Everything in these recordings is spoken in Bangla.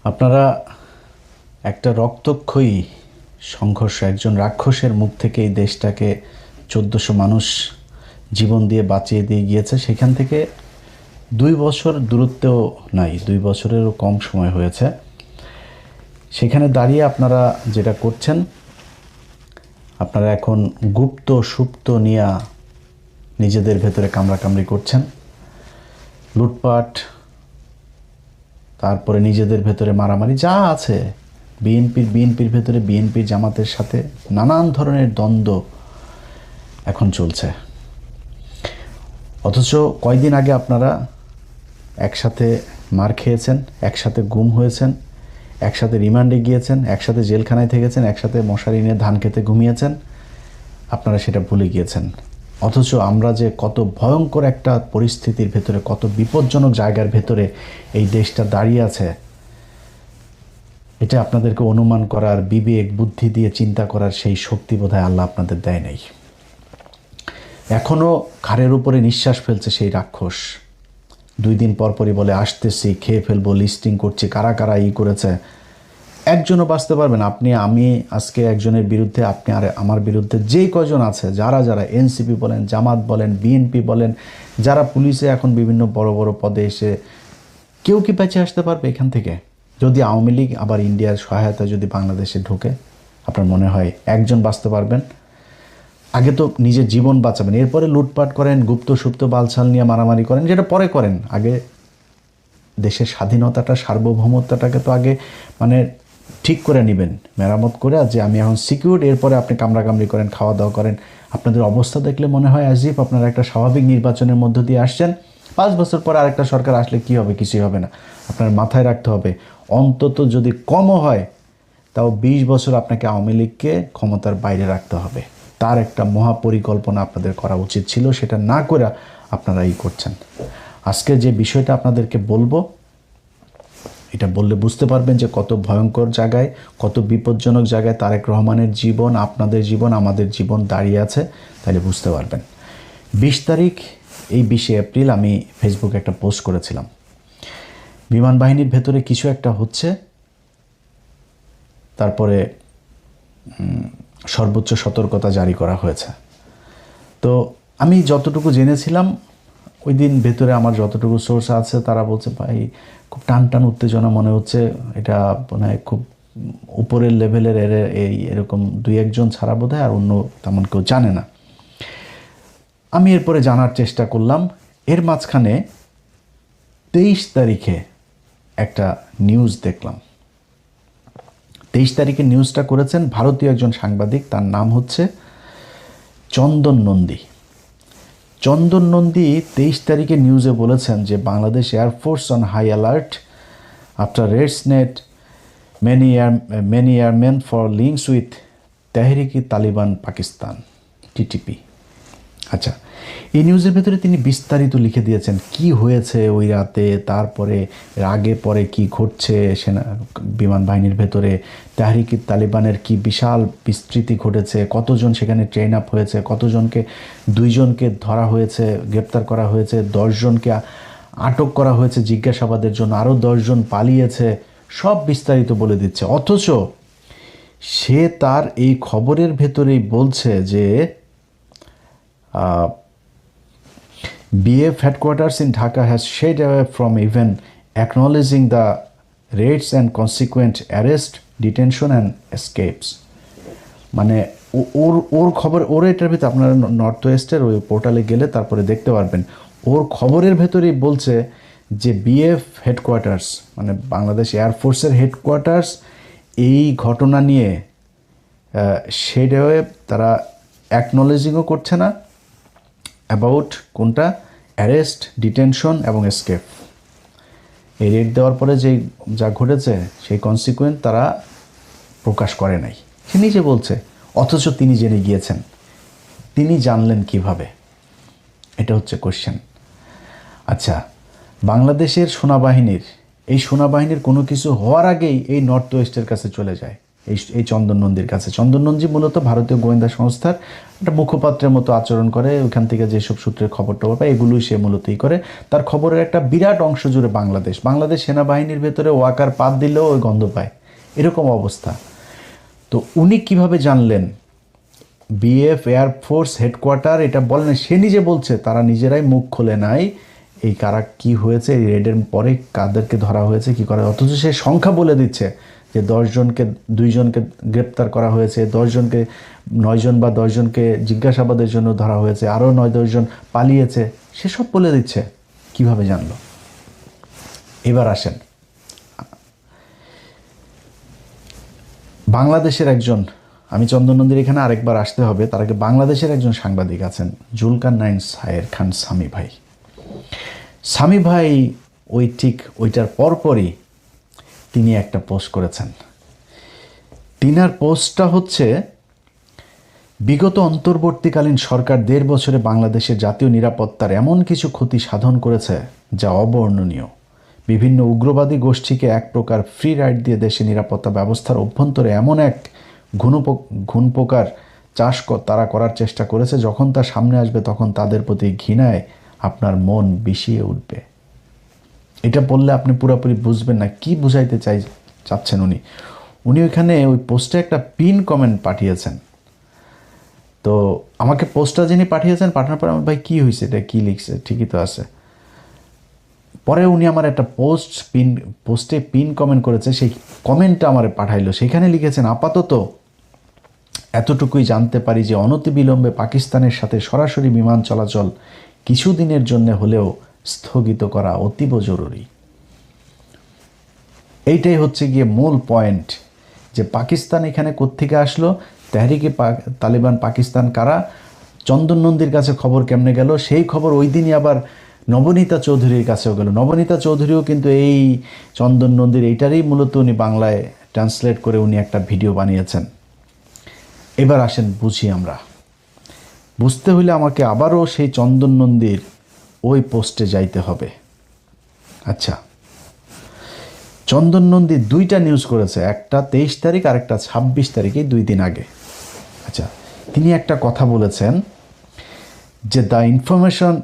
আপনারা একটা রক্তক্ষয়ী সংঘর্ষ, একজন রাক্ষসের মুখ থেকে এই দেশটাকে ১৪০০ মানুষ জীবন দিয়ে বাঁচিয়ে দিয়ে গিয়েছে। সেখান থেকে ২ বছর দূরত্বেও নাই, ২ বছরেরও কম সময় হয়েছে। সেখানে দাঁড়িয়ে আপনারা যেটা করছেন, আপনারা এখন গুপ্ত সুপ্ত নিয়ে নিজেদের ভেতরে কামড়াকামড়ি করছেন, লুটপাট, তারপরে নিজেদের ভেতরে মারামারি যা আছে, বিএনপির ভেতরে বিএনপির জামাতের সাথে নানান ধরনের দ্বন্দ্ব এখন চলছে। অথচ কয়দিন আগে আপনারা একসাথে মার খেয়েছেন, একসাথে গুম হয়েছেন, একসাথে রিমান্ডে গিয়েছেন, একসাথে জেলখানায় থেকেছেন, একসাথে মশারি নিয়ে ধান খেতে ঘুমিয়েছেন। আপনারা সেটা ভুলে গিয়েছেন। অথচ আমরা যে কত ভয়ঙ্কর একটা পরিস্থিতির ভেতরে, কত বিপজ্জনক জায়গার ভেতরে এই দেশটা দাঁড়িয়ে আছে, এটা আপনাদেরকে অনুমান করার, বিবেক বুদ্ধি দিয়ে চিন্তা করার সেই শক্তি বোধহয় আল্লাহ আপনাদের দেয় নাই। এখনও ঘাড়ের উপরে নিঃশ্বাস ফেলছে সেই রাক্ষস। 2 দিন পরপরই বলে আসতেছি, খেয়ে ফেলবো, লিস্টিং করছি, কারা কারা করেছে। একজনও বাঁচতে পারবেন। আমি আজকে একজনের বিরুদ্ধে, আপনি আর আমার বিরুদ্ধে যে কয়জন আছে, যারা এনসিপি বলেন, জামাত বলেন, বিএনপি বলেন, যারা পুলিশে এখন বিভিন্ন বড় বড় পদে এসে, কেউ কি বেঁচে আসতে পারবে এখান থেকে? যদি আওয়ামী লীগ আবার ইন্ডিয়ার সহায়তা যদি বাংলাদেশে ঢোকে, আপনার মনে হয় একজন বাঁচতে পারবেন? আগে তো নিজের জীবন বাঁচাবেন, এরপরে লুটপাট করেন, গুপ্ত সুপ্ত বালছাল নিয়ে মারামারি করেন, যেটা পরে করেন। আগে দেশের স্বাধীনতাটা, সার্বভৌমত্বটাকে তো আগে ঠিক করে নেবেন, মেরামত করে, যে আমি এখন সিকিউর, এরপরে আপনি কামড়াকামড়ি করেন, খাওয়া দাওয়া করেন। আপনাদের অবস্থা দেখলে মনে হয় অ্যাজ ইফ আপনারা একটা স্বাভাবিক নির্বাচনের মধ্য দিয়ে আসছেন। 5 বছর পর আরেকটা সরকার আসলে কি হবে? কিছুই হবে না। আপনার মাথায় রাখতে হবে, অন্তত যদি কমও হয়, তাও 20 বছর আপনাকে আওয়ামী লীগকে ক্ষমতার বাইরে রাখতে হবে। তার একটা মহাপরিকল্পনা আপনাদের করা উচিত ছিল, সেটা না করে আপনারা করছেন। আজকে যে বিষয়টা আপনাদেরকে বলবো, এটা বললে বুঝতে পারবেন যে কত ভয়ঙ্কর জায়গায়, কত বিপজ্জনক জায়গায় তারেক রহমানের জীবন, আপনাদের জীবন, আমাদের জীবন দাঁড়িয়ে আছে। তাহলে বুঝতে পারবেন। 20 তারিখ, এই 20 এপ্রিল আমি ফেসবুকে একটা পোস্ট করেছিলাম, বিমান বাহিনীর ভেতরে কিছু একটা হচ্ছে, তারপরে সর্বোচ্চ সতর্কতা জারি করা হয়েছে। তো আমি যতটুকু জেনেছিলাম, ওই দিন ভেতরে আমার যতটুকু সোর্স আছে, তারা বলছে ভাই খুব টান টান উত্তেজনা মনে হচ্ছে, এটা মনে হয় খুব উপরের লেভেলের, এরকম 2-1 জন ছাড়া বোধ হয় আর অন্য তেমন কেউ জানে না। আমি এরপরে জানার চেষ্টা করলাম। এর মাঝখানে 23 তারিখে একটা নিউজ দেখলাম। 23 তারিখে নিউজটা করেছেন ভারতীয় একজন সাংবাদিক, তার নাম হচ্ছে চন্দন নন্দী। চন্দন নন্দী 23 তারিখে নিউজে বলেছেন যে Bangladesh air force on high alert after raids net many airman for links with Tehrik-i Taliban Pakistan, TTP. আচ্ছা, এই নিউজের ভেতরে তিনি বিস্তারিত লিখে দিয়েছেন কি হয়েছে ওই রাতে, তারপরে আগে পরে কি ঘটছে, সেনা বিমান বাহিনীর ভেতরে তেহরিকি তালিবানের কি বিশাল বিস্তৃতি ঘটেছে, কতজন সেখানে ট্রেন আপ হয়েছে, কতজনকে, 2 জনকে ধরা হয়েছে, গ্রেপ্তার করা হয়েছে, 10 জনকে আটক করা হয়েছে জিজ্ঞাসাবাদের জন্য, আরও 10 জন পালিয়েছে, সব বিস্তারিত বলে দিচ্ছে। অথচ সে তার এই খবরের ভেতরেই বলছে যে BF headquarters in Dhaka has shied away from even acknowledging the raids and consequent arrest, detention and escapes. মানে ওর খবর, ওর এটার ভিতরে আপনারা নর্থ ওয়েস্টের ওই পোর্টালে গেলে তারপরে দেখতে পারবেন, ওর খবরের ভেতরেই বলছে যে BF হেডকোয়ার্টার্স, মানে বাংলাদেশ এয়ারফোর্সের হেডকোয়ার্টার্স, এই ঘটনা নিয়ে শেড অ্যাওয়ে, তারা অ্যাকনোলেজিংও করছে না অ্যাবাউট কোনটা, অ্যারেস্ট, ডিটেনশন এবং এসকেপ। এই রেড দেওয়ার পরে যা ঘটেছে সেই কনসিকুয়েন্ট তারা প্রকাশ করে নাই, সে নিজে বলছে। অথচ তিনি জেনে গিয়েছেন। তিনি জানলেন কিভাবে? এটা হচ্ছে কোশ্চেন। আচ্ছা, বাংলাদেশের সেনাবাহিনীর, এই সেনাবাহিনীর কোনো কিছু হওয়ার আগেই এই নর্থ ওয়েস্টের কাছে চলে যায়। এই চন্দন নন্দীর কাছে। চন্দন নন্দী মূলত ভারতীয় গোয়েন্দা সংস্থার একটা মুখপাত্রের মতো আচরণ করে, ওইখান থেকে যেসব সূত্রের খবর টবর পায় এগুলোই সে মূলতই করে। তার খবরের একটা বিরাট অংশ জুড়ে বাংলাদেশ সেনাবাহিনীর ভেতরে ওয়াকার পাত দিলেও ওই গন্ধ পায়, এরকম অবস্থা। তো উনি কিভাবে জানলেন? বিএফ এয়ারফোর্স হেডকোয়ার্টার এটা বলেন, সে নিজে বলছে তারা নিজেরাই মুখ খোলে নাই এই কারা কি হয়েছে, এই রেডের পরে কাদেরকে ধরা হয়েছে কি করা, অথচ সে সংখ্যা বলে দিচ্ছে যে 2 জনকে গ্রেপ্তার করা হয়েছে, 9 জন বা 10 জনকে জিজ্ঞাসাবাদের জন্য ধরা হয়েছে, আরও 9-10 জন পালিয়েছে, সেসব বলে দিচ্ছে। কিভাবে জানলো? এবার আসেন, বাংলাদেশের একজন, আমি চন্দন নন্দীর এখানে আরেকবার আসতে হবে, তার আগে বাংলাদেশের একজন সাংবাদিক আছেন জুলকারনাইন সায়ের খান সামি ভাই। সামি ভাই ওইটার পরপরই তিনি একটা পোস্ট করেছেন। তিনার পোস্টটা হচ্ছে, বিগত অন্তর্বর্তীকালীন সরকার 1.5 বছরে বাংলাদেশের জাতীয় নিরাপত্তার এমন কিছু ক্ষতি সাধন করেছে যা অবর্ণনীয়। বিভিন্ন উগ্রবাদী গোষ্ঠীকে এক প্রকার ফ্রি রাইড দিয়ে দেশে নিরাপত্তা ব্যবস্থার অভ্যন্তরে এমন এক ঘুণপোকার চাষ তারা করার চেষ্টা করেছে, যখন তা সামনে আসবে তখন তাদের প্রতি ঘৃণায় আপনার মন বিষিয়ে উঠবে। এটা বললে আপনি পুরোপুরি বুঝবেন না কি বুঝাইতে চাচ্ছেন উনি ওইখানে ওই পোস্টে একটা পিন কমেন্ট পাঠিয়েছেন। তো আমাকে পোস্টটা যিনি পাঠিয়েছেন, পাঠানোর পরে আমার ভাই কী হয়েছে, এটা কী লিখছে, ঠিকই তো আছে। পরে উনি আমার একটা পোস্টে পিন কমেন্ট করেছে, সেই কমেন্টটা আমার পাঠাইলো। সেখানে লিখেছেন, আপাতত এতটুকুই জানতে পারি যে অনতিবিলম্বে পাকিস্তানের সাথে সরাসরি বিমান চলাচল কিছুদিনের জন্য হলেও স্থগিত করা অতীব জরুরি। এইটাই হচ্ছে গিয়ে মূল পয়েন্ট, যে পাকিস্তান এখানে কোত্থেকে আসলো, তেহরিকে তালিবান পাকিস্তান কারা, চন্দন নন্দীর কাছে খবর কেমনে গেল, সেই খবর ওই দিনই আবার নবনীতা চৌধুরীর কাছেও গেল। নবনীতা চৌধুরীও কিন্তু এই চন্দন নন্দীর এইটারই মূলত উনি বাংলায় ট্রান্সলেট করে উনি একটা ভিডিও বানিয়েছেন। এবার আসেন বুঝি আমরা। বুঝতে হলে আমাকে আবারও সেই চন্দন নন্দীর ওই পোস্টে যাইতে হবে। আচ্ছা, চন্দন নন্দী 2টা নিউজ করেছে, একটা 23 তারিখ আর একটা 26 তারিখে, 2 দিন আগে। আচ্ছা, তিনি একটা কথা বলেছেন যে the information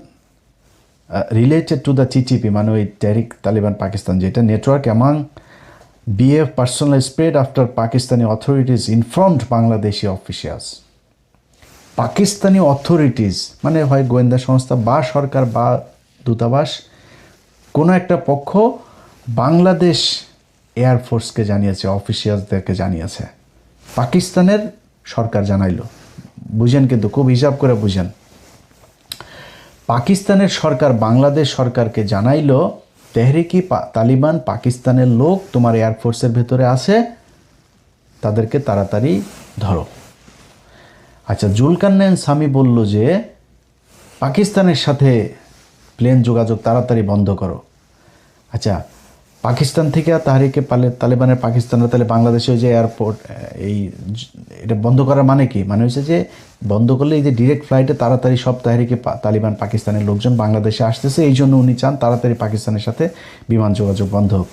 related to the TTP, মানে ওই তেহরিক তালিবান পাকিস্তান, যেটা network among BF personal spread after Pakistani authorities informed Bangladeshi officials. Pakistani authorities মানে হয় গোয়েন্দা সংস্থা বা সরকার বা দূতাবাস, কোনো একটা পক্ষ বাংলাদেশ এয়ারফোর্সকে জানিয়েছে, অফিসিয়ালসদেরকে জানিয়েছে, পাকিস্তানের সরকার জানাইলো। বুঝেন, কিন্তু খুব হিসাব করে বুঝেন। পাকিস্তানের সরকার বাংলাদেশ সরকারকে জানাইলো, তেহরিকি তালিবান পাকিস্তানের লোক তোমার এয়ারফোর্সের ভেতরে আছে, তাদেরকে তাড়াতাড়ি ধরো। আচ্ছা, জুলকারনাইন সামি বলল যে পাকিস্তানের সাথে প্লেন যোগাযোগ তাড়াতাড়ি বন্ধ করো। আচ্ছা, পাকিস্তান থেকে তাহরিকে তালিবানের পাকিস্তানরা তাহলে বাংলাদেশে যে এয়ারপোর্ট এটা বন্ধ করার মানে কি? মানে হচ্ছে যে বন্ধ করলে এই যে ডিরেক্ট ফ্লাইটে তাড়াতাড়ি সব তাহরিকে তালিবান পাকিস্তানের লোকজন বাংলাদেশে আসতেছে, এই জন্য উনি চান তাড়াতাড়ি পাকিস্তানের সাথে বিমান যোগাযোগ বন্ধ হোক।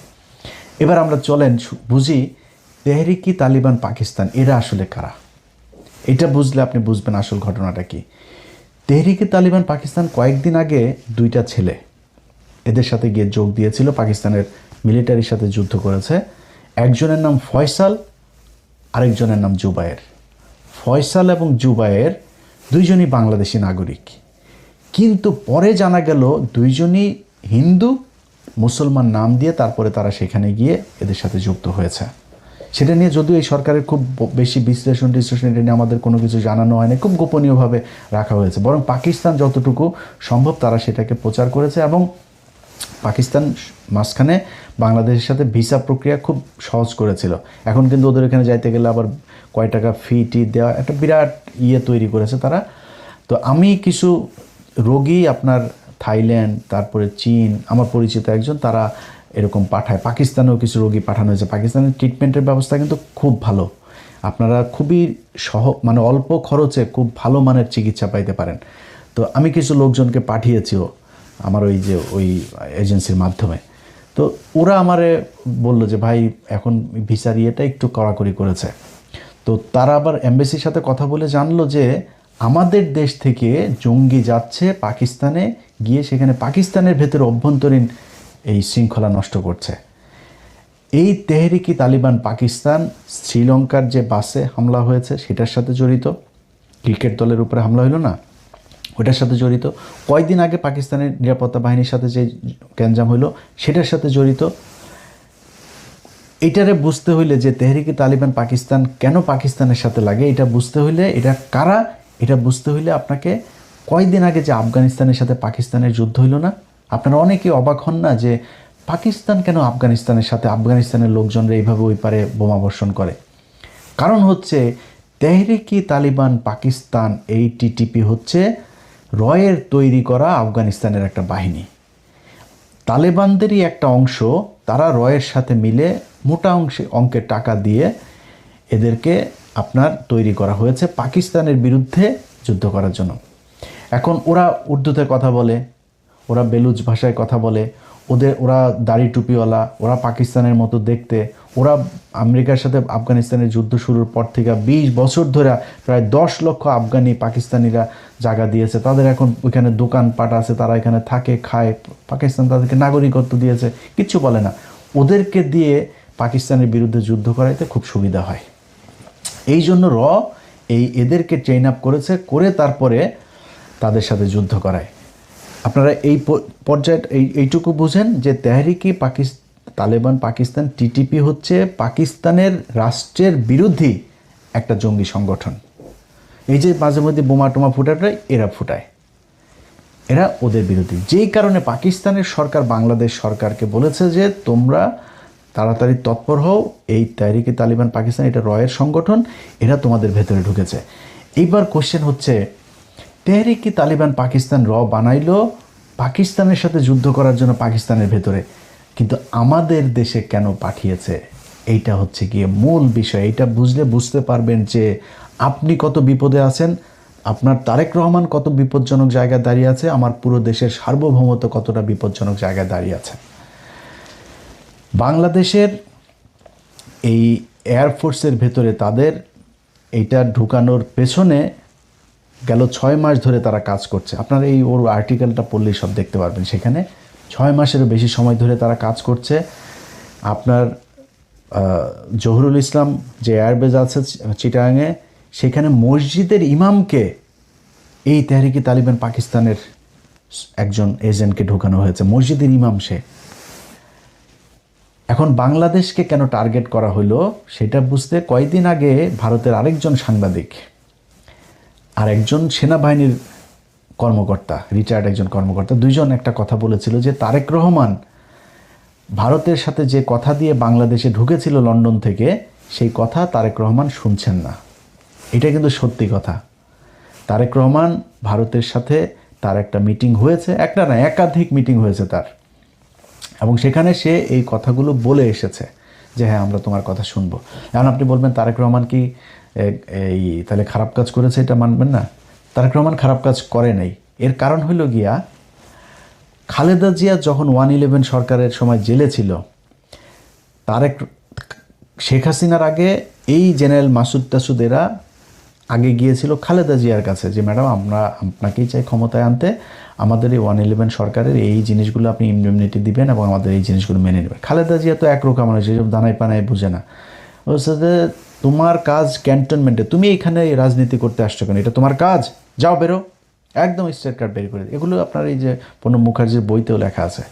এবার আমরা চলেন বুঝি তেহরিকি তালিবান পাকিস্তান এরা আসলে কারা। এটা বুঝলে আপনি বুঝবেন আসল ঘটনাটা কি। তেহরিকি তালিবান পাকিস্তান কয়েকদিন আগে 2টা ছেলে এদের সাথে গিয়ে যোগ দিয়েছিল, পাকিস্তানের মিলিটারির সাথে যুদ্ধ করেছে। একজনের নাম ফয়সাল, আরেকজনের নাম জুবায়ের। ফয়সাল এবং জুবায়ের 2জনই বাংলাদেশি নাগরিক, কিন্তু পরে জানা গেল 2জনই হিন্দু মুসলমান নাম দিয়ে তারপরে তারা সেখানে গিয়ে এদের সাথে যুক্ত হয়েছে। সেটা নিয়ে যদিও এই সরকারের খুব বেশি বিশ্লেষণ এটা নিয়ে আমাদের কোনো কিছু জানানো হয়নি, খুব গোপনীয়ভাবে রাখা হয়েছে। বরং পাকিস্তান যতটুকু সম্ভব তারা সেটাকে প্রচার করেছে, এবং পাকিস্তান মাঝখানে বাংলাদেশের সাথে ভিসা প্রক্রিয়া খুব সহজ করেছিল। এখন কিন্তু ওদের এখানে যাইতে গেলে আবার কয় টাকা ফি দেওয়া একটা বিরাট তৈরি করেছে তারা। তো আমি কিছু রোগী আপনার থাইল্যান্ড, তারপরে চীন, আমার পরিচিত একজন, তারা এরকম পাঠায়। পাকিস্তানেও কিছু রোগী পাঠানো হয়েছে। পাকিস্তানের ট্রিটমেন্টের ব্যবস্থা কিন্তু খুব ভালো, আপনারা খুবই মানে অল্প খরচে খুব ভালো মানের চিকিৎসা পাইতে পারেন। তো আমি কিছু লোকজনকে পাঠিয়েছিও আমার ওই এজেন্সির মাধ্যমে। তো ওরা আমারে বলল যে ভাই এখন ভিসার ইয়েটা একটু কড়াকড়ি করেছে। তো তারা আবার এমবেসির সাথে কথা বলে জানলো যে আমাদের দেশ থেকে জঙ্গি যাচ্ছে পাকিস্তানে, গিয়ে সেখানে পাকিস্তানের ভেতরে অভ্যন্তরীণ এই শৃঙ্খলা নষ্ট করছে। এই তেহরিকি তালিবান পাকিস্তান শ্রীলঙ্কার যে বাসে হামলা হয়েছে সেটার সাথে জড়িত, ক্রিকেট দলের উপরে হামলা হলো না, ওটার সাথে জড়িত। কয়েকদিন আগে পাকিস্তানের নিরাপত্তা বাহিনীর সাথে যে গ্যাঞ্জাম হলো সেটার সাথে জড়িত। এটারে বুঝতে হইলে যে তেহরিকি তালিবান পাকিস্তান কেন পাকিস্তানের সাথে লাগে, এটা বুঝতে হইলে, এটা কারা, এটা বুঝতে হইলে আপনাকে কয়েকদিন আগে যে আফগানিস্তানের সাথে পাকিস্তানের যুদ্ধ হইল না, আপনারা অনেকেই অবাক হন না যে পাকিস্তান কেন আফগানিস্তানের সাথে, আফগানিস্তানের লোকজনরা এইভাবে ওই পারে বোমা বর্ষণ করে। কারণ হচ্ছে তেহরিকি তালিবান পাকিস্তান, এই টিটিপি হচ্ছে রয়ের তৈরি করা আফগানিস্তানের একটা বাহিনী। তালেবানদেরই একটা অংশ, তারা রয়ের সাথে মিলে মোটা অঙ্কের টাকা দিয়ে এদেরকে আপনার তৈরি করা হয়েছে পাকিস্তানের বিরুদ্ধে যুদ্ধ করার জন্য। এখন ওরা উর্দুতে কথা বলে, ওরা বেলুচ ভাষায় কথা বলে, ওরা দাড়ি টুপিওয়ালা, ওরা পাকিস্তানের মতো দেখতে। ওরা আমেরিকার সাথে আফগানিস্তানের যুদ্ধ শুরুর পর থেকে 20 বছর ধরে প্রায় 10 লক্ষ আফগানি পাকিস্তানিরা জায়গা দিয়েছে। তাদের এখন ওইখানে দোকানপাট আছে, তারা এখানে থাকে, খায়। পাকিস্তান তাদেরকে নাগরিকত্ব দিয়েছে, কিচ্ছু বলে না। ওদেরকে দিয়ে পাকিস্তানের বিরুদ্ধে যুদ্ধ করাইতে খুব সুবিধা হয়। এই জন্য এদেরকে ট্রেন আপ করেছে, করে তারপরে তাদের সাথে যুদ্ধ করায়। আপনারা এই পর্যায়ে এইটুকু বুঝেন যে তেহরিকি তালেবান পাকিস্তান টিটিপি হচ্ছে পাকিস্তানের রাষ্ট্রের বিরোধী একটা জঙ্গি সংগঠন। এই যে মাঝে মধ্যে বোমা টোমা ফুটায়, এরা ফুটায়, এরা ওদের বিরোধী। যেই কারণে পাকিস্তানের সরকার বাংলাদেশ সরকারকে বলেছে যে তোমরা তাড়াতাড়ি তৎপর হও, এই তেহরিকি তালিবান পাকিস্তান এটা রয়ের সংগঠন, এরা তোমাদের ভেতরে ঢুকেছে। এইবার কোশ্চেন হচ্ছে তেহরিকি তালিবান পাকিস্তান বানাইলো পাকিস্তানের সাথে যুদ্ধ করার জন্য পাকিস্তানের ভেতরে, কিন্তু আমাদের দেশে কেন পাঠিয়েছে? এইটা হচ্ছে গিয়ে মূল বিষয়। এইটা বুঝতে পারবেন যে আপনি কত বিপদে আছেন, আপনার তারেক রহমান কত বিপজ্জনক জায়গায় দাঁড়িয়ে আছে, আমার পুরো দেশের সার্বভৌমত্ব কতটা বিপজ্জনক জায়গায় দাঁড়িয়ে আছে। বাংলাদেশের এই এয়ারফোর্সের ভেতরে তাদের এইটা ঢুকানোর পেছনে গেল 6 মাস ধরে তারা কাজ করছে। আপনারা এই ওর আর্টিকেলটা পড়লেই সব দেখতে পারবেন। সেখানে 6 মাসেরও বেশি সময় ধরে তারা কাজ করছে। আপনার জহুরুল ইসলাম যে এয়ারবেজ আছে চিটাগাংয়ে, সেখানে মসজিদের ইমামকে এই তেহরিকি তালিবান পাকিস্তানের একজন এজেন্টকে ঢোকানো হয়েছে। মসজিদের ইমাম সে। এখন বাংলাদেশকে কেন টার্গেট করা হলো সেটা বুঝতে কয়েকদিন আগে ভারতের আরেকজন সাংবাদিক আর একজন সেনাবাহিনীর কর্মকর্তা, রিটায়ার্ড একজন কর্মকর্তা, দুইজন একটা কথা বলেছিল যে তারেক রহমান ভারতের সাথে যে কথা দিয়ে বাংলাদেশে ঢুকেছিল লন্ডন থেকে, সেই কথা তারেক রহমান শুনছেন না। এটা কিন্তু সত্যি কথা। তারেক রহমান ভারতের সাথে তার একটা মিটিং হয়েছে, একটা না একাধিক মিটিং হয়েছে তার, এবং সেখানে সে এই কথাগুলো বলে এসেছে যে হ্যাঁ আমরা তোমার কথা শুনবো। এখন আপনি বলবেন তারেক রহমান কি এই তাহলে খারাপ কাজ করেছে, এটা মানবেন না? তারেক রহমান খারাপ কাজ করে নাই। এর কারণ হইল গিয়া খালেদা জিয়া যখন 111 সরকারের সময় জেলে ছিল, শেখ হাসিনার আগে এই জেনারেল মাসুদ টাসুদ এরা আগে গিয়েছিল খালেদা জিয়ার কাছে যে ম্যাডাম আমরা আপনাকেই চাই ক্ষমতায় আনতে, আমাদের এই 111 সরকারের এই জিনিসগুলো আপনি ইমনিটি দিবেন এবং আমাদের এই জিনিসগুলো মেনে নেবেন। খালেদা জিয়া তো একরোখা মানুষ, এসব দানায় পানায় বুঝে না। বলছে যে তোমার কাজ ক্যান্টনমেন্টে, তুমি এখানে রাজনীতি করতে আসছো কেন? এটা তোমার কাজ, যাও বেরো। একদম স্ট্রেট কার্ড বের করে। এগুলো আপনার এই যে প্রণব মুখার্জির বইতেও লেখা আছে।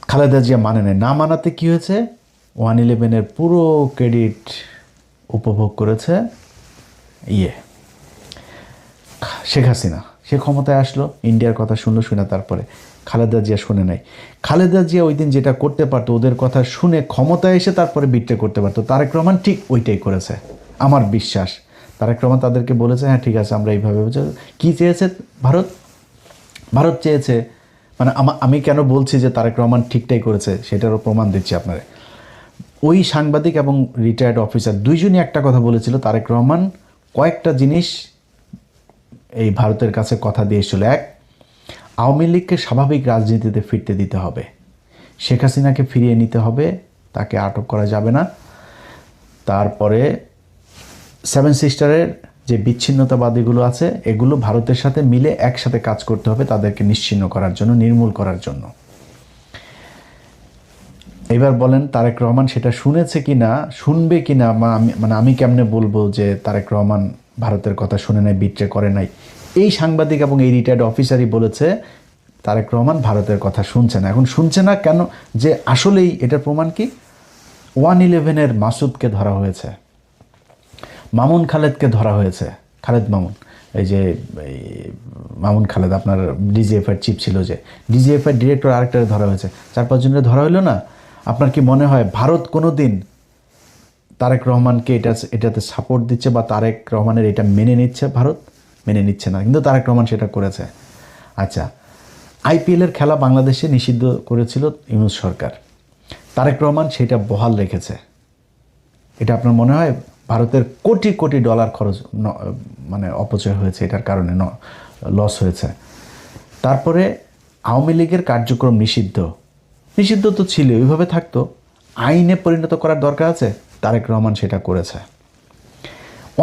খালেদা জিয়া মানে নেয়, না মানাতে কী হয়েছে, 111 পুরো ক্রেডিট উপভোগ করেছে শেখ হাসিনা। সে ক্ষমতায় আসলো, ইন্ডিয়ার কথা শুনলো, শুনে তারপরে খালেদা জিয়া শুনে নাই। খালেদা জিয়া ওই দিন যেটা করতে পারতো, ওদের কথা শুনে ক্ষমতায় এসে তারপরে বিট্রে করতে পারতো। তারেক রহমান ঠিক ওইটাই করেছে আমার বিশ্বাস। তারেক রহমান তাদেরকে বলেছে হ্যাঁ ঠিক আছে আমরা এইভাবে, কী চেয়েছে ভারত চেয়েছে, মানে আমি কেন বলছি যে তারেক রহমান ঠিকটাই করেছে সেটারও প্রমাণ দিচ্ছি আপনারা। ওই সাংবাদিক এবং রিটায়ার্ড অফিসার দুইজনই একটা কথা বলেছিল, তারেক রহমান কয়েকটা জিনিস এই ভারতের কাছে কথা দিয়েছিল। এক, আওয়ামী লীগকে স্বাভাবিক রাজনীতিতে ফিরতে দিতে হবে। শেখ হাসিনাকে ফিরিয়ে নিতে হবে, তাকে আটক করা যাবে না। তারপরে সেভেন সিস্টারের যে বিচ্ছিন্নতাবাদীগুলো আছে এগুলো ভারতের সাথে মিলে একসাথে কাজ করতে হবে তাদেরকে নিশ্চিহ্ন করার জন্য, নির্মূল করার জন্য। এবার বলেন তারেক রহমান সেটা শুনেছে কি না, শুনবে কি না, আমি কেমনে বলবো যে তারেক রহমান ভারতের কথা শুনে নাই, বিট্রে করে নাই? এই সাংবাদিক এবং এই রিটায়ার্ড অফিসারই বলেছে তারেক রহমান ভারতের কথা শুনছে না। এখন শুনছে না কেন, যে আসলেই এটার প্রমাণ কি? 111-এর মাসুদকে ধরা হয়েছে, মামুন খালেদকে ধরা হয়েছে, খালেদ মামুন, এই যে মামুন খালেদ আপনার ডিজিএফআই চিফ ছিল, যে ডিজিএফআই ডিরেক্টর আরেকটারে ধরা হয়েছে, 4-5 জনের ধরা হইলো না? আপনার কি মনে হয় ভারত কোনো দিন তারেক রহমানকে এটাতে সাপোর্ট দিচ্ছে বা তারেক রহমানের এটা মেনে নিচ্ছে? ভারত মেনে নিচ্ছে না, কিন্তু তারেক রহমান সেটা করেছে। আচ্ছা, আইপিএলের খেলা বাংলাদেশে নিষিদ্ধ করেছিল ইউনূস সরকার, তারেক রহমান সেটা বহাল রেখেছে। এটা আপনার মনে হয় ভারতের কোটি কোটি ডলার খরচ অপচয় হয়েছে, এটার কারণে লস হয়েছে? তারপরে আওয়ামী লীগের কার্যক্রম নিষিদ্ধ তো ছিল, ওইভাবে থাকতো, আইনে পরিণত করার দরকার আছে, তারেক রহমান সেটা করেছে।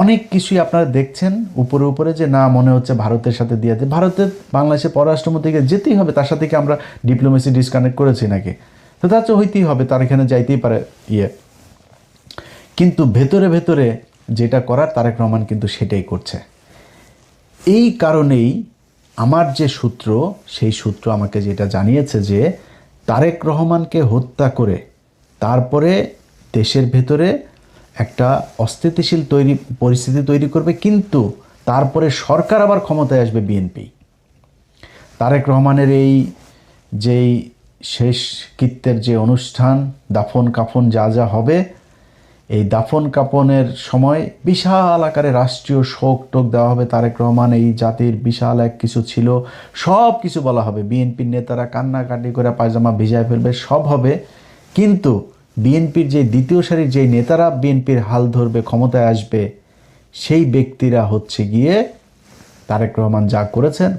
অনেক কিছুই আপনারা দেখছেন উপরে উপরে, যে না মনে হচ্ছে ভারতের সাথে দিয়ে, ভারতের বাংলাদেশের পররাষ্ট্রমন্ত্রীকে যেতেই হবে, তার সাথে কি আমরা ডিপ্লোমেসি ডিসকানেক্ট করেছি নাকি? তো তার তো হইতেই হবে, তার এখানে যাইতেই পারে কিন্তু ভেতরে ভেতরে যেটা করার তারেক রহমান কিন্তু সেটাই করছে। এই কারণেই আমার যে সূত্র, সেই সূত্র আমাকে যেটা জানিয়েছে যে তারেক রহমানকে হত্যা করে তারপরে দেশের ভেতরে একটা অস্থিতিশীল পরিস্থিতি তৈরি করবে, কিন্তু তারপরে সরকার আবার ক্ষমতায় আসবে বিএনপি। তারেক রহমানের এই যেই শেষ কৃত্যের যে অনুষ্ঠান, দাফন কাফন যা যা হবে, এই দাফন কাফনের সময় বিশাল আকারে রাষ্ট্রীয় শোক টোক দেওয়া হবে। তারেক রহমান এই জাতির বিশাল এক কিছু ছিল, সব কিছু বলা হবে। বিএনপির নেতারা কান্নাকাটি করে পায়জামা ভিজায় ফেলবে, সব হবে। কিন্তু বিএনপির যে দ্বিতীয় সারির যেই নেতারা বিএনপির হাল ধরবে, ক্ষমতায় আসবে, সেই ব্যক্তিরা হচ্ছে গিয়ে তারেক রহমান যা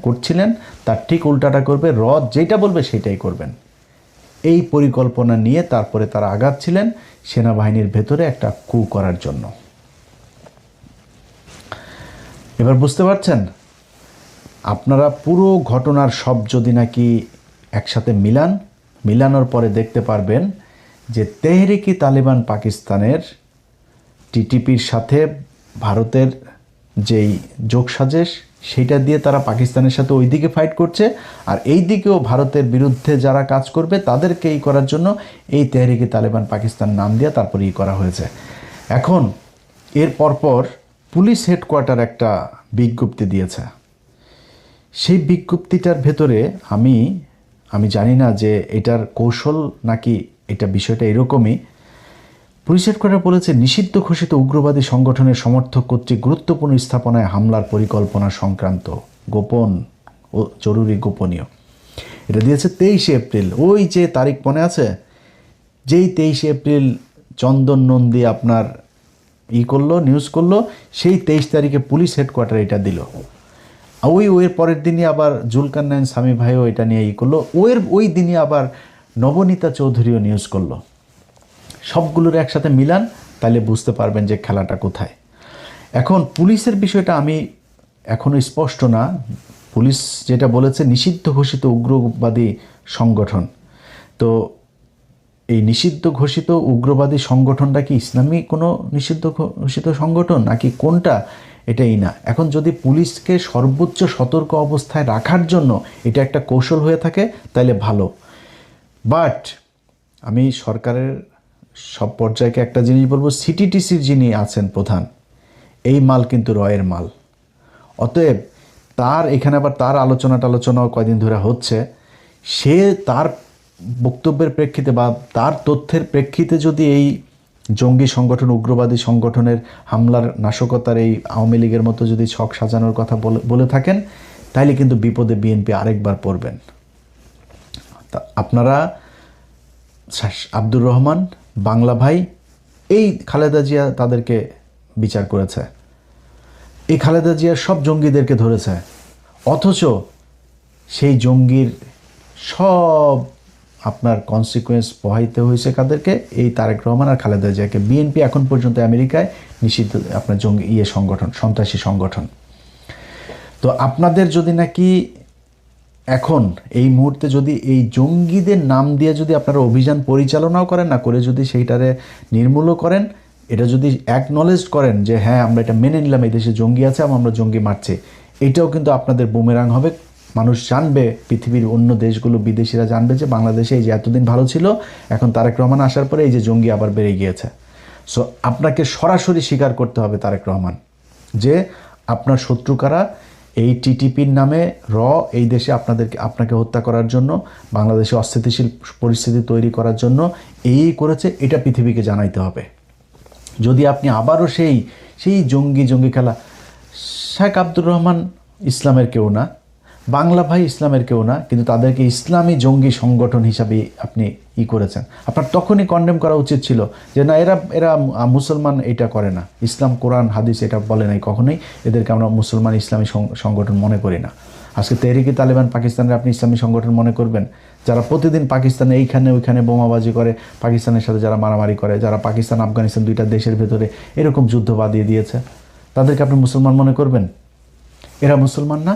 করছিলেন তার ঠিক উল্টাটা করবে। যেটা বলবে সেটাই করবেন, এই পরিকল্পনা নিয়ে তারপরে তারা আগাচ্ছিলেন সেনাবাহিনীর ভেতরে একটা কু করার জন্য। এবার বুঝতে পারছেন আপনারা পুরো ঘটনার সব যদি নাকি একসাথে মিলানোর পরে দেখতে পারবেন যে তেহরিকি তালিবান পাকিস্তানের টিটিপির সাথে ভারতের যেই যোগসাজেশ, সেটা দিয়ে তারা পাকিস্তানের সাথে ওই দিকে ফাইট করছে, আর এই দিকেও ভারতের বিরুদ্ধে যারা কাজ করবে তাদেরকে এই করার জন্য এই তেহরিকি তালিবান পাকিস্তান নাম দিয়ে তারপরে করা হয়েছে। এখন এর পরপর পুলিশ হেডকোয়ার্টার একটা বিজ্ঞপ্তি দিয়েছে। সেই বিজ্ঞপ্তিটার ভেতরে আমি জানি না যে এটার কৌশল নাকি এটা বিষয়টা এরকমই। পুলিশ হেডকোয়ার্টার বলেছে, নিষিদ্ধ ঘোষিত উগ্রবাদী সংগঠনের সমর্থক কর্তৃক গুরুত্বপূর্ণ স্থাপনায় হামলার পরিকল্পনা সংক্রান্ত গোপন ও জরুরি গোপনীয়। এটা দিয়েছে 23 এপ্রিল। ওই যে তারিখ মনে আছে, যেই 23 এপ্রিল চন্দন নন্দী আপনার নিউজ করলো, সেই 23 তারিখে পুলিশ হেডকোয়ার্টার এটা দিল। ওর পরের দিনই আবার জুলকারনাইন স্বামী ভাইও এটা নিয়ে করলো। ওই দিনই আবার নবনীতা চৌধুরীও নিউজ করলো। সবগুলোর একসাথে মিলান, তাহলে বুঝতে পারবেন যে খেলাটা কোথায়। এখন পুলিশের বিষয়টা আমি এখনো স্পষ্ট না। পুলিশ যেটা বলেছে নিষিদ্ধ ঘোষিত উগ্রবাদী সংগঠন, তো এই নিষিদ্ধ ঘোষিত উগ্রবাদী সংগঠনটা কি ইসলামী কোনো নিষিদ্ধ ঘোষিত সংগঠন নাকি কোনটা, এটাই না। এখন যদি পুলিশকে সর্বোচ্চ সতর্ক অবস্থায় রাখার জন্য এটা একটা কৌশল হয়ে থাকে তাহলে ভালো। বাট আমি সরকারের সব পর্যায়কে একটা জিনিস বলবো, সিটিটিসির যিনি আছেন প্রধান, এই মাল কিন্তু রয়ের মাল। অতএব তার এখানে আবার তার আলোচনাও কয়দিন ধরে হচ্ছে, সে তার বক্তব্যের প্রেক্ষিতে বা তার তথ্যের প্রেক্ষিতে যদি এই জঙ্গি সংগঠন, উগ্রবাদী সংগঠনের হামলার নাশকতার এই আওয়ামী লীগের মতো যদি ছক সাজানোর কথা বলে থাকেন, তাইলে কিন্তু বিপদে বিএনপি আরেকবার পড়বেন। তা আপনারা আব্দুর রহমান, বাংলা ভাই, এই খালেদা জিয়া তাদেরকে বিচার করেছে, এই খালেদা জিয়ার সব জঙ্গিদেরকে ধরেছে, অথচ সেই জঙ্গির সব আপনার কনসিকুয়েন্স পোহাইতে হয়েছে কাদেরকে? এই তারেক রহমান আর খালেদা জিয়াকে। বিএনপি এখন পর্যন্ত আমেরিকায় নিষিদ্ধ আপনার জঙ্গি সংগঠন, সন্ত্রাসী সংগঠন। তো আপনাদের যদি নাকি এখন এই মুহূর্তে যদি এই জঙ্গিদের নাম দিয়ে যদি আপনারা অভিযান পরিচালনাও করেন, না করে যদি সেইটারে নির্মূলও করেন, এটা যদি অ্যাকনলেজ করেন যে হ্যাঁ আমরা এটা মেনে নিলাম এই দেশে জঙ্গি আছে এবং আমরা জঙ্গি মারছি, এটাও কিন্তু আপনাদের বুমেরাং হবে। মানুষ জানবে, পৃথিবীর অন্য দেশগুলো, বিদেশিরা জানবে যে বাংলাদেশে এই যে এতদিন ভালো ছিল, এখন তারেক রহমান আসার পরে এই যে জঙ্গি আবার বেড়ে গিয়েছে। সো আপনাকে সরাসরি স্বীকার করতে হবে তারেক রহমান যে আপনার শত্রু কারা। এই টিটিপির নামে এই দেশে আপনাকে হত্যা করার জন্য, বাংলাদেশে অস্থিতিশীল পরিস্থিতি তৈরি করার জন্য এই করেছে, এটা পৃথিবীকে জানাইতে হবে। যদি আপনি আবারও সেই জঙ্গি খেলা, শেখ আব্দুর রহমান ইসলামের কেউ না, বাংলা ভাই ইসলামের কেউ না, কিন্তু তাদেরকে ইসলামী জঙ্গি সংগঠন হিসাবে আপনি করেছেন। আপনার তখনই কন্ডেম করা উচিত ছিল যে না, এরা মুসলমান, এটা করে না, ইসলাম কোরআন হাদিস এটা বলে নাই কখনোই, এদেরকে আমরা মুসলমান ইসলামী সংগঠন মনে করি না। আজকে তেহরিকে তালেবান পাকিস্তানের আপনি ইসলামী সংগঠন মনে করবেন? যারা প্রতিদিন পাকিস্তানে এইখানে ওইখানে বোমাবাজি করে, পাকিস্তানের সাথে যারা মারামারি করে, যারা পাকিস্তান আফগানিস্তান দুইটা দেশের ভেতরে এরকম যুদ্ধ বাঁধিয়ে দিয়েছে, তাদেরকে আপনি মুসলমান মনে করবেন? এরা মুসলমান না।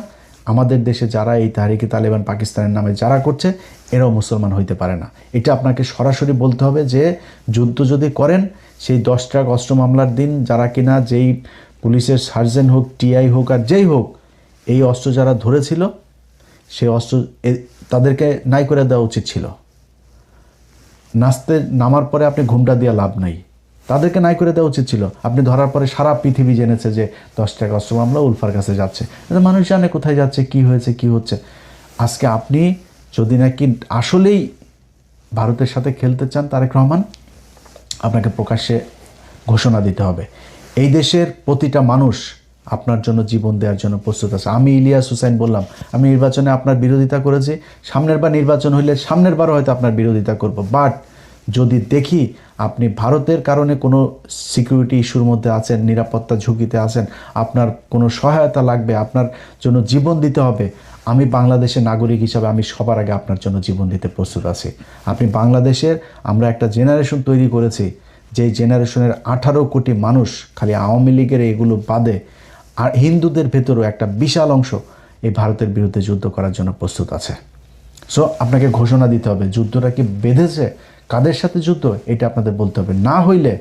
আমাদের দেশে যারা এই তাহরিকে তালেবান পাকিস্তানের নামে যারা করছে, এরাও মুসলমান হইতে পারে না। এটা আপনাকে সরাসরি বলতে হবে যে যুদ্ধ যদি করেন, সেই 10 ট্রাক অস্ত্র মামলার দিন যারা কিনা, যেই পুলিশের সার্জেন্ট হোক, টিআই হোক আর যেই হোক, এই অস্ত্র যারা ধরেছিল, সেই অস্ত্র তাদেরকে নাই করে দেওয়া উচিত ছিল। নামার পরে আপনি ঘুমটা দিয়ে লাভ নাই, তাদেরকে নাই করে দেওয়া উচিত ছিল। আপনি ধরার পরে সারা পৃথিবী জেনেছে যে 10 টাকা অস্ত্র মামলা উলফার কাছে যাচ্ছে, মানুষ জানে কোথায় যাচ্ছে, কি হয়েছে, কি হচ্ছে। আজকে আপনি যদি নাকি আসলেই ভারতের সাথে খেলতে চান তারেক রহমান, আপনাকে প্রকাশ্যে ঘোষণা দিতে হবে এই দেশের প্রতিটা মানুষ আপনার জন্য জীবন দেওয়ার জন্য প্রস্তুত আছে। আমি ইলিয়াস হুসাইন বললাম, আমি নির্বাচনে আপনার বিরোধিতা করেছি, সামনের বার নির্বাচন হইলে সামনের বারও হয়তো আপনার বিরোধিতা করব। বাট যদি দেখি আপনি ভারতের কারণে কোনো সিকিউরিটি ইস্যুর মধ্যে আছেন, নিরাপত্তা ঝুঁকিতে আছেন, আপনার কোনো সহায়তা লাগবে, আপনার জন্য জীবন দিতে হবে, আমি বাংলাদেশের নাগরিক হিসাবে আমি সবার আগে আপনার জন্য জীবন দিতে প্রস্তুত আছি। আপনি বাংলাদেশের, আমরা একটা জেনারেশন তৈরি করেছি, যেই জেনারেশনের 18 কোটি মানুষ, খালি আওয়ামী লীগের এগুলো বাদে আর হিন্দুদের ভেতরেও একটা বিশাল অংশ এই ভারতের বিরুদ্ধে যুদ্ধ করার জন্য প্রস্তুত আছে। সো আপনাকে ঘোষণা দিতে হবে যুদ্ধটা কি বেঁধেছে, কাদের সাথে যুদ্ধ, এটা আপনাদের বলতে হবে। না হইলে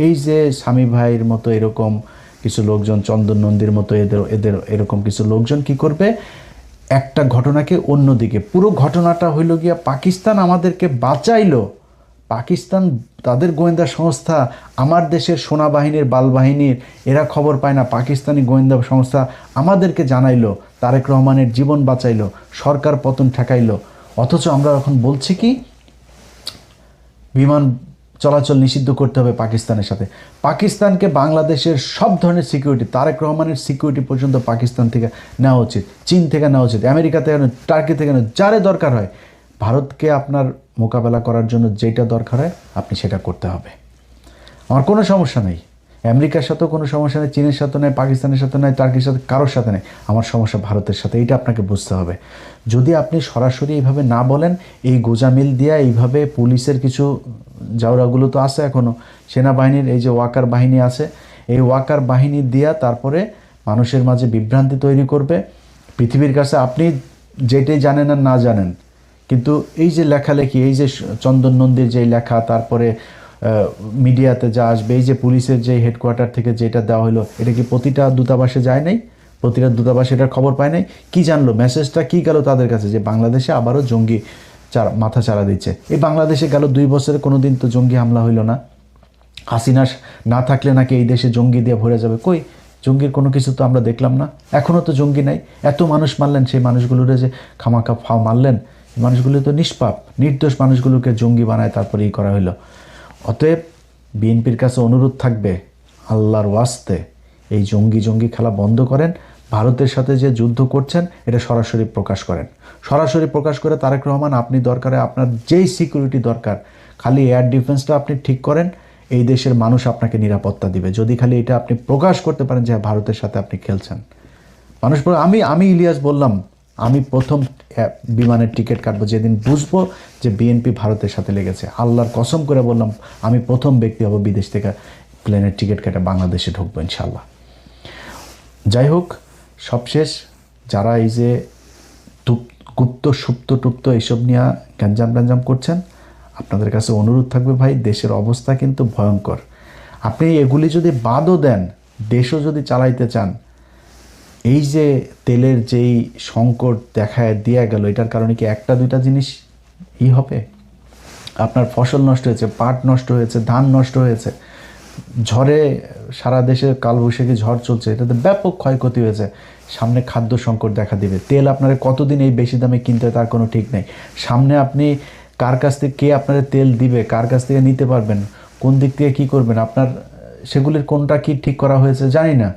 এই যে স্বামী ভাইয়ের মতো এরকম কিছু লোকজন, চন্দন নন্দীর মতো এদের এরকম কিছু লোকজন কি করবে, একটা ঘটনাকে অন্যদিকে, পুরো ঘটনাটা হইল গিয়া পাকিস্তান আমাদেরকে বাঁচাইলো, পাকিস্তান তাদের গোয়েন্দা সংস্থা আমার দেশের সেনাবাহিনীর বালবাহিনীর এরা খবর পায় না, পাকিস্তানি গোয়েন্দা সংস্থা আমাদেরকে জানাইলো, তারেক রহমানের জীবন বাঁচাইলো, সরকার পতন ঠেকাইলো। অথচ আমরা এখন বলছি কি বিমান চলাচল নিষিদ্ধ করতে হবে পাকিস্তানের সাথে। পাকিস্তানকে বাংলাদেশের সব ধরনের সিকিউরিটি, তারেক রহমানের সিকিউরিটি পর্যন্ত পাকিস্তান থেকে নেওয়া উচিত, চীন থেকে নেওয়া উচিত, আমেরিকা থেকে, টার্কি থেকে, যারে দরকার হয়। ভারতকে আপনার মোকাবেলা করার জন্য যেটা দরকার হয় আপনি সেটা করতে হবে। আমার কোনো সমস্যা নেই, আমেরিকার সাথেও কোনো সমস্যা নেই, চীনের সাথে নেই, পাকিস্তানের সাথে নেই, টার্কির সাথে, কারোর সাথে নেই। আমার সমস্যা ভারতের সাথে, এইটা আপনাকে বুঝতে হবে। যদি আপনি সরাসরি এইভাবে না বলেন, এই গোজামিল দিয়া এইভাবে পুলিশের কিছু জাউরাগুলো তো আছে এখনও, সেনাবাহিনীর এই যে ওয়াকার বাহিনী আছে, এই ওয়াকার বাহিনী দিয়া তারপরে মানুষের মাঝে বিভ্রান্তি তৈরি করবে। পৃথিবীর কাছে আপনি যেটাই জানেন আর না জানেন, কিন্তু এই যে লেখালেখি, এই যে চন্দন নন্দীর যেই লেখা, তারপরে মিডিয়াতে যা আসবে, এই যে পুলিশের যে হেডকোয়ার্টার থেকে যেটা দেওয়া হলো, এটা কি প্রতিটা দূতাবাসে যায় নাই? প্রতিটা দূতাবাসে এটার খবর পায় নাই? কি জানলো, মেসেজটা কি গেল তাদের কাছে যে বাংলাদেশে আবারও জঙ্গি মাথা চারা দিচ্ছে? এই বাংলাদেশে গেল 2 বছরে কোনো দিন তো জঙ্গি হামলা হইল না। হাসিনা না থাকলে নাকি এই দেশে জঙ্গি দিয়ে ভরে যাবে, কই জঙ্গির কোনো কিছু তো আমরা দেখলাম না, এখনও তো জঙ্গি নাই। এত মানুষ মারলেন, সেই মানুষগুলোরে যে খামাখা ফাও মারলেন, এই মানুষগুলো তো নিষ্পাপ, নির্দোষ মানুষগুলোকে জঙ্গি বানায় তারপরে করা হইলো। অতএব বিএনপির কাছে অনুরোধ থাকবে, আল্লাহর ওয়াস্তে এই জঙ্গি খেলা বন্ধ করেন। ভারতের সাথে যে যুদ্ধ করছেন এটা সরাসরি প্রকাশ করেন, সরাসরি প্রকাশ করে তারেক রহমান আপনি দরকারে আপনার যেই সিকিউরিটি দরকার, খালি এয়ার ডিফেন্সটা আপনি ঠিক করেন, এই দেশের মানুষ আপনাকে নিরাপত্তা দিবে। যদি খালি এটা আপনি প্রকাশ করতে পারেন যে ভারতের সাথে আপনি খেলছেন, মানুষ আমি ইলিয়াস বললাম, আমি প্রথম বিমানের টিকিট কাটবো যেদিন বুঝবো যে বিএনপি ভারতের সাথে লেগেছে। আল্লাহর কসম করে বললাম, আমি প্রথম ব্যক্তি হব বিদেশ থেকে প্লেনের টিকিট কেটে বাংলাদেশে ঢুকবো ইনশাল্লাহ। যাই হোক, সবশেষ যারা এই যে গুপ্ত সুপ্ত টুপ্ত এইসব নিয়ে গ্যাঞ্জাম করছেন, আপনাদের কাছে অনুরোধ থাকবে ভাই, দেশের অবস্থা কিন্তু ভয়ঙ্কর। আপনি এগুলি যদি বাদও দেন, দেশও যদি চালাইতে চান, এই যে তেলের যেই সংকট দেখায় দেওয়া গেল, এটার কারণে কি একটা দুইটা জিনিস হবে? আপনার ফসল নষ্ট হয়েছে, পাট নষ্ট হয়েছে, ধান নষ্ট হয়েছে, ঝড়ে সারা দেশে কালবৈশাখী ঝড় চলছে, এটাতে ব্যাপক ক্ষয়ক্ষতি হয়েছে। সামনে খাদ্য সংকট দেখা দিবে। তেল আপনারা কতদিন এই বেশি দামে কিনতে হয় তার কোনো ঠিক নেই। সামনে আপনি কার কাছ থেকে কে আপনার তেল দিবে, কার কাছ থেকে নিতে পারবেন, কোন দিক থেকে কী করবেন, আপনার সেগুলির কোনটা কি ঠিক করা হয়েছে জানি না।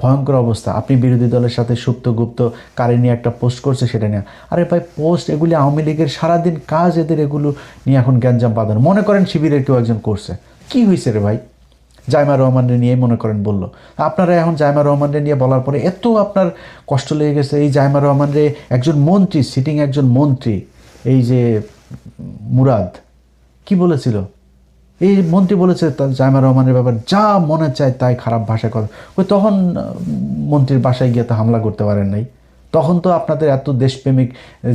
ভয়ঙ্কর অবস্থা। আপনি বিরোধী দলের সাথে সুপ্ত গুপ্ত কারে নিয়ে একটা পোস্ট করছে, সেটা নিয়ে, আরে ভাই পোস্ট এগুলি আওয়ামী লীগের সারাদিন কাজ, এদের এগুলো নিয়ে এখন গ্যাঞ্জাম বাঁধানো। মনে করেন শিবিরের কেউ একজন করছে, কি হয়েছে রে ভাই? জাইমা রহমানরে নিয়ে মনে করেন বললো, আপনারা এখন জাইমা রহমানরে নিয়ে বলার পরে এত আপনার কষ্ট লেগে গেছে। এই জাইমা রহমানরে একজন মন্ত্রী, সিটিং একজন মন্ত্রী, এই যে মুরাদ কি বলেছিল, এই মন্ত্রী বলেছে জাইমা রহমানের ব্যাপারে যা মনে চায় তাই খারাপ ভাষা করে। ওই তখন মন্ত্রীর বাসায় গিয়ে তো হামলা করতে পারেন নাই? তখন তো আপনাদের এত দেশপ্রেমিক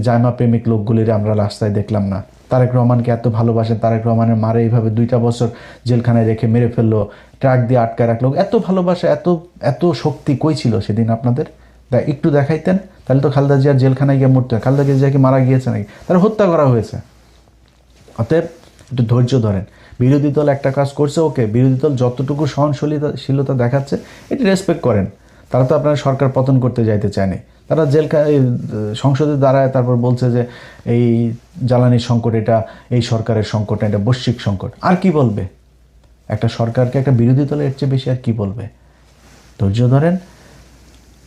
জাইমা প্রেমিক লোকগুলির আমরা রাস্তায় দেখলাম না। তারেক রহমানকে এত ভালোবাসেন, তারেক রহমানের মারে এইভাবে 2টা বছর জেলখানায় রেখে মেরে ফেললো, ট্রাক দিয়ে আটকায় রাখলো। এত ভালোবাসা, এত শক্তি কই ছিল সেদিন আপনাদের? একটু দেখাইতেন, তাহলে তো খালেদা জিয়ার জেলখানায় গিয়ে মরতে হয়। খালেদা জিয়া কি মারা গিয়েছে নাকি? তারা হত্যা করা হয়েছে। অতএব একটু ধৈর্য ধরেন। বিরোধী দল একটা কাজ করছে, ওকে, বিরোধী দল যতটুকু সহনশীলতা দেখাচ্ছে এটি রেসপেক্ট করেন। তারা তো আপনারা সরকার পতন করতে যাইতে চায়নি। তারা সংসদে দাঁড়ায় তারপর বলছে যে এই জ্বালানির সংকট এটা এই সরকারের সংকট না, এটা বৈশ্বিক সংকট। আর কি বলবে একটা সরকারকে, একটা বিরোধী দলের এর চেয়ে বেশি আর কি বলবে? ধৈর্য ধরেন,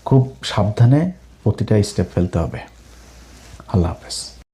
খুব সাবধানে প্রতিটা স্টেপ ফেলতে হবে। আল্লাহ হাফেজ।